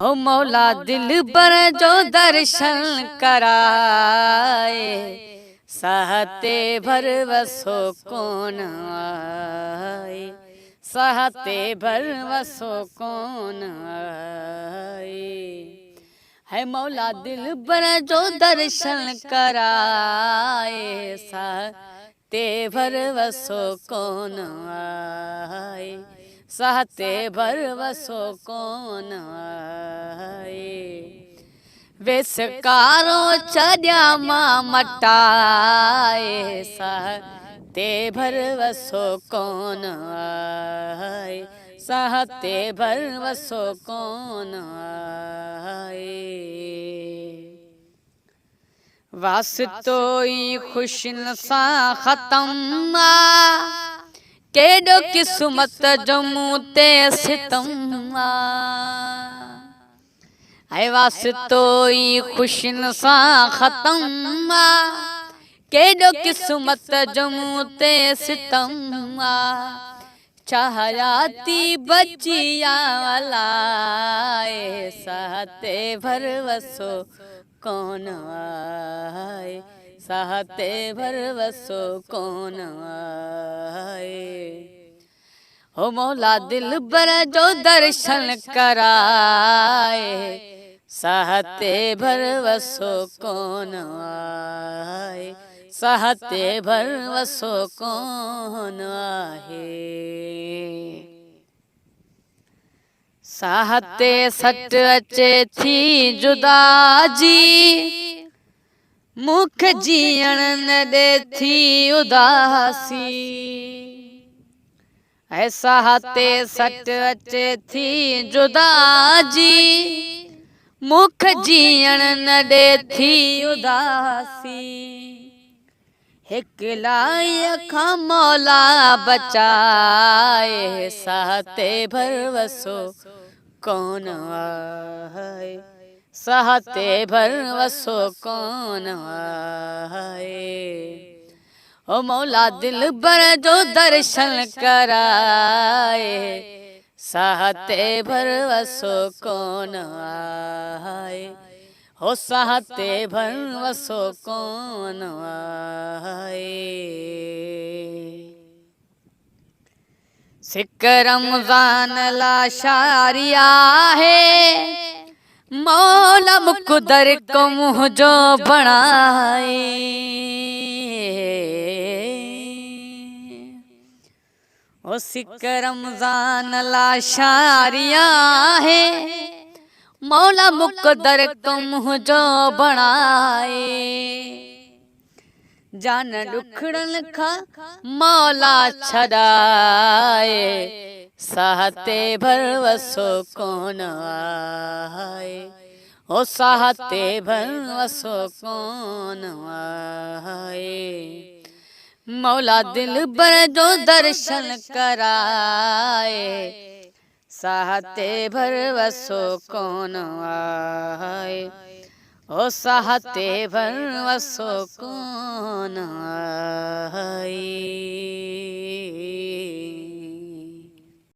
ओ मौला दिल पर जो दर्शन कराए, सहते भर वसो कौन आए, सहते भर वसो कौन आए। है मौला दिल पर जो दर्शन कराए, सहते भर वसो कौन आए, सहते भर वसो कौन आए। वेसकारो चढ़िया मां मटाए, सहते भर वसो कौन आए, सहते भर वसो कौन आए। वास्तोई खुशन सा खत्म केडो किस्मत जो मूते सितम है। वास्तोई खुशन सा खत्म केडो किस्मत जो मूते सितम। चाहयाती बचिया लाए, सहते भर वसो कौन आए, सहते भर वसो कौन आए। हो मौला दिल पर जो दर्शन कराए, सहते भर वसो कौन आए, सहते भर वसो कौन आहे। सहते सट अचे थी जुदा जी, मुख जीअण न दे थी उदासी। ऐसा हाथे सट अचे थी जुदा जी, मुख जीअण न दे थी उदासी। हिक लाई खा मौला बचाए, सहते भर वसो कौन आए, सहते भर वसो कौन आए। ओ मौला दिल पर जो दर्शन कराए, सहते भर वसो कौन आए, हो सहते भर वसो कौन आए। सिक रमज़ान ला शारिया है, मौला मुक़द्दर को मुझो बनाए। ओ सिक रमज़ान ला शारिया है, मौला मुक़द्दर को मुझो बनाए। जान दुखड़न खा मौला छड़ाए, सहते भर वसो कौन आए, ओ सहते भर वसो कौन आए। मौला दिल पर जो दर्शन कराए, सहते भर वसो कौन आए, ओ सहते भर वसो कौन आए।